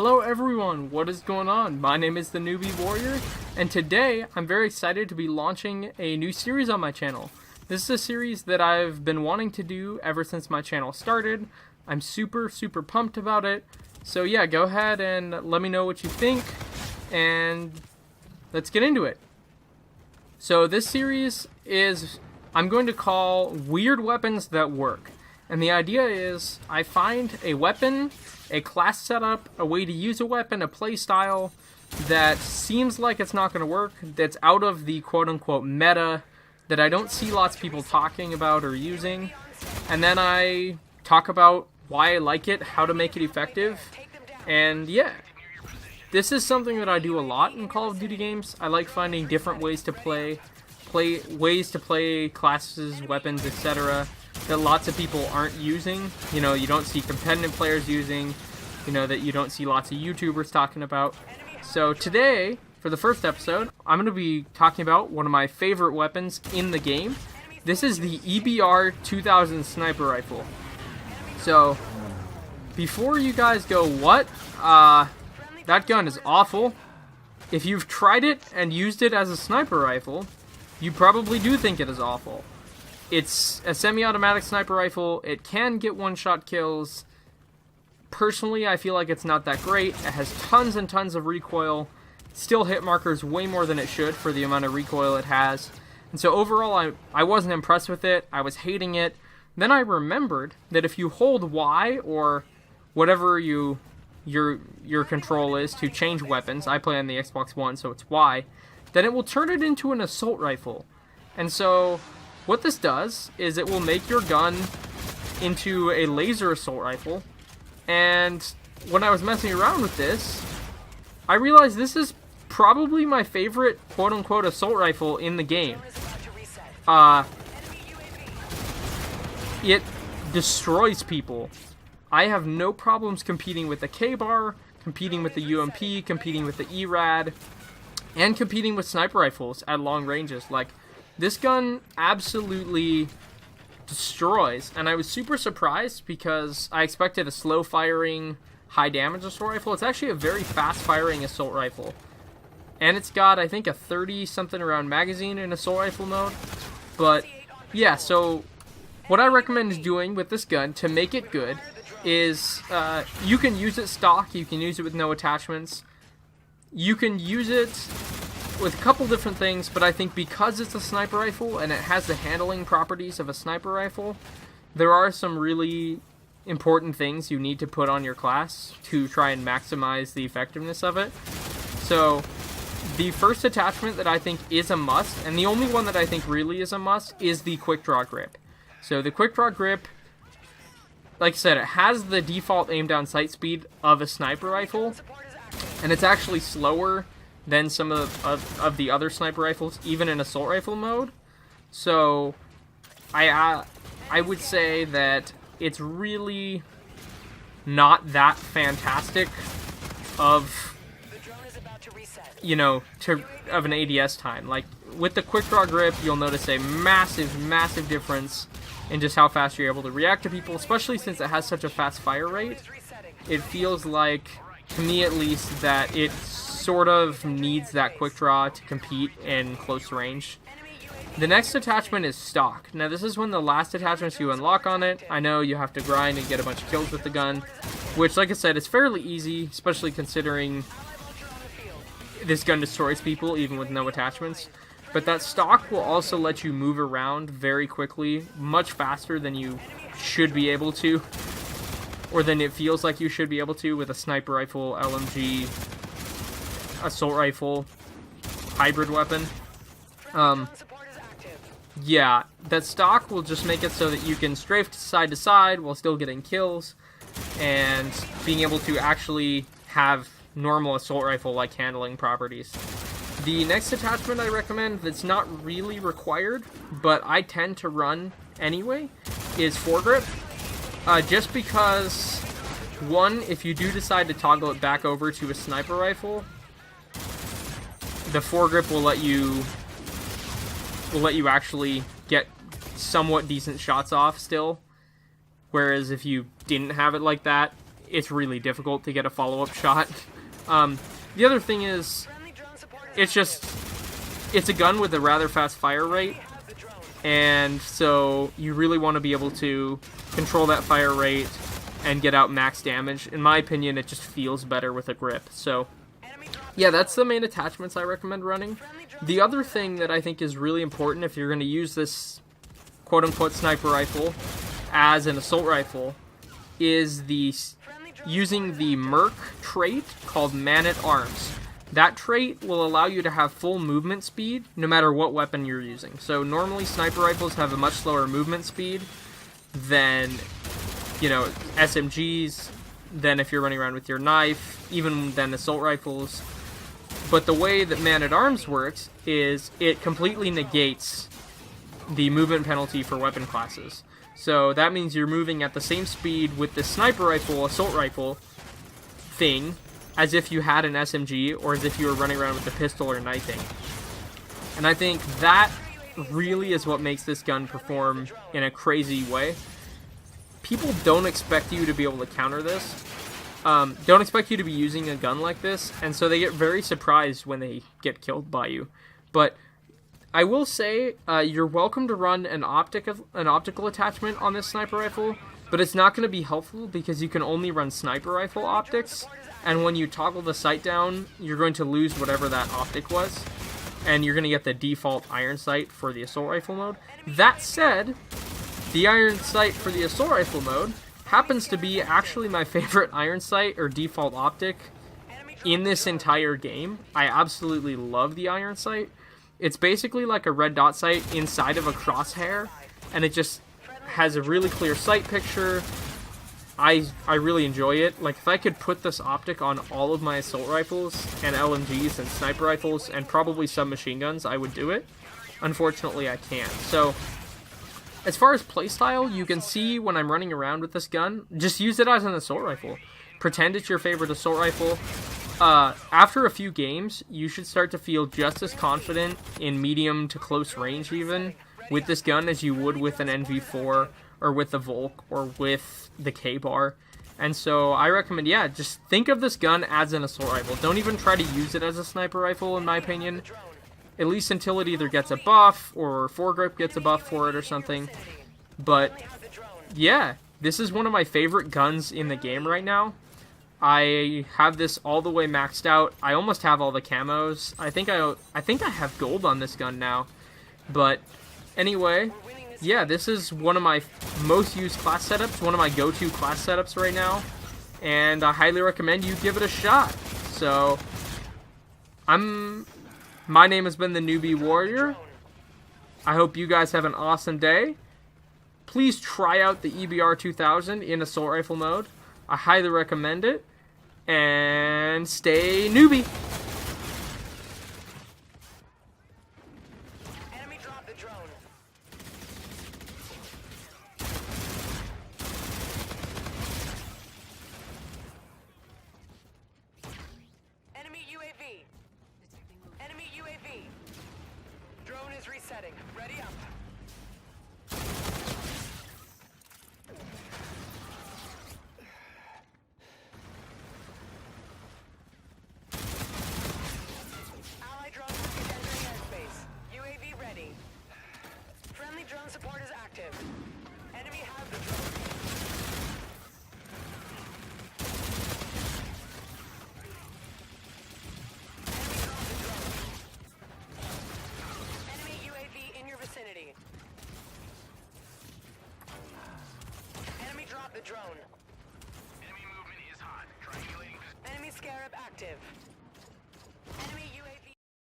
Hello everyone, what is going on? My name is the Newbie Warrior, and today I'm very excited to be launching a new series on my channel. This is a series that I've been wanting to do ever since my channel started. I'm super pumped about it. So yeah, go ahead and let me know what you think, and let's get into it. So this series is, I'm going to call Weird Weapons That Work. And the idea is, I find a weapon, a class setup, a way to use a weapon, a play style that seems like it's not going to work, that's out of the quote-unquote meta, that I don't see lots of people talking about or using, and then I talk about why I like it, how to make it effective, and yeah. This is something that I do a lot in Call of Duty games. I like finding different ways to play classes, weapons, etc. that lots of people aren't using. You know, you don't see competitive players using, you know, that you don't see lots of YouTubers talking about. So today, for the first episode, I'm going to be talking about one of my favorite weapons in the game. This is the EBR-2000 sniper rifle. So, before you guys go, what? That gun is awful. If you've tried it and used it as a sniper rifle, you probably do think it is awful. It's a semi-automatic sniper rifle. It can get one-shot kills. Personally, I feel like it's not that great. It has tons and tons of recoil. Still hit markers way more than it should for the amount of recoil it has. And so overall, I wasn't impressed with it. I was hating it. Then I remembered that if you hold Y or whatever your control is to change weapons, I play on the Xbox One, so it's Y, then it will turn it into an assault rifle. And so what this does is it will make your gun into a laser assault rifle. And when I was messing around with this, I realized this is probably my favorite quote-unquote assault rifle in the game. It destroys people. I have no problems competing with the K-bar, competing with the UMP, competing with the ERAD, and competing with sniper rifles at long ranges. Like, this gun absolutely destroys, and I was super surprised because I expected a slow-firing, high-damage assault rifle. It's actually a very fast-firing assault rifle. And it's got, I think, a 30-something round magazine in assault rifle mode. But, yeah, so what I recommend doing with this gun to make it good is you can use it stock, you can use it with no attachments, you can use it with a couple different things, but I think because it's a sniper rifle and it has the handling properties of a sniper rifle, there are some really important things you need to put on your class to try and maximize the effectiveness of it. So the first attachment that I think is a must, and the only one that I think really is a must, is the quick draw grip. So the quick draw grip, like I said, it has the default aim down sight speed of a sniper rifle, and it's actually slower than some of the other sniper rifles, even in assault rifle mode. So I would say that it's really not that fantastic of, you know, of an ADS time. Like, with the quick draw grip, you'll notice a massive difference in just how fast you're able to react to people, especially since it has such a fast fire rate. It feels like, to me at least, that it sort of needs that quick draw to compete in close range. The next attachment is stock. Now, this is one of the last attachments you unlock on it. I know you have to grind and get a bunch of kills with the gun, which, like I said, is fairly easy, especially considering this gun destroys people even with no attachments. But that stock will also let you move around very quickly, much faster than you should be able to, or than it feels like you should be able to with a sniper rifle, LMG, assault rifle, hybrid weapon. Yeah, that stock will just make it so that you can strafe side to side while still getting kills, and being able to actually have normal assault rifle-like handling properties. The next attachment I recommend that's not really required, but I tend to run anyway, is foregrip. Just because, one, if you do decide to toggle it back over to a sniper rifle, the foregrip will let you actually get somewhat decent shots off still. Whereas if you didn't have it like that, it's really difficult to get a follow-up shot. The other thing is, it's a gun with a rather fast fire rate, and so you really want to be able to control that fire rate and get out max damage. In my opinion, it just feels better with a grip. So yeah, that's the main attachments I recommend running. The other thing that I think is really important if you're going to use this quote-unquote sniper rifle as an assault rifle is using the Merc trait called Man-at-Arms. That trait will allow you to have full movement speed no matter what weapon you're using. So normally sniper rifles have a much slower movement speed than, you know, SMGs, than if you're running around with your knife, even than assault rifles. But the way that Man-at-Arms works is it completely negates the movement penalty for weapon classes. So that means you're moving at the same speed with the sniper rifle, assault rifle thing as if you had an SMG or as if you were running around with a pistol or knifing. And I think that really is what makes this gun perform in a crazy way. People don't expect you to be able to counter this. Don't expect you to be using a gun like this, and so they get very surprised when they get killed by you. But I will say, you're welcome to run an optical attachment on this sniper rifle, but it's not going to be helpful because you can only run sniper rifle optics, and when you toggle the sight down, you're going to lose whatever that optic was, and you're going to get the default iron sight for the assault rifle mode. That said, the iron sight for the assault rifle mode happens to be actually my favorite iron sight or default optic in this entire game. I absolutely love the iron sight. It's basically like a red dot sight inside of a crosshair, and it just has a really clear sight picture. I really enjoy it. Like, if I could put this optic on all of my assault rifles and LMGs and sniper rifles and probably submachine guns, I would do it. Unfortunately, I can't. So as far as playstyle, you can see when I'm running around with this gun, just use it as an assault rifle. Pretend it's your favorite assault rifle. After a few games, you should start to feel just as confident in medium to close range even with this gun as you would with an NV4 or with the Volk or with the K-Bar. And so I recommend, yeah, just think of this gun as an assault rifle. Don't even try to use it as a sniper rifle, in my opinion. At least until it either gets a buff or foregrip gets a buff for it or something. But yeah, this is one of my favorite guns in the game right now. I have this all the way maxed out. I almost have all the camos. I think I have gold on this gun now. But anyway, yeah, this is one of my most used class setups, one of my go-to class setups right now, and I highly recommend you give it a shot. So my name has been the Newbie Warrior. I hope you guys have an awesome day. Please try out the EBR-2000 in assault rifle mode. I highly recommend it. And stay newbie. Enemy dropped the drone. Enemy UAV. Enemy UAV. Drone is resetting. Ready up. Drone support is active. Enemy has the drone. Enemy dropped the drone. Enemy UAV in your vicinity. Enemy dropped the drone. Enemy movement is hot. Triangulating. Enemy Scarab active.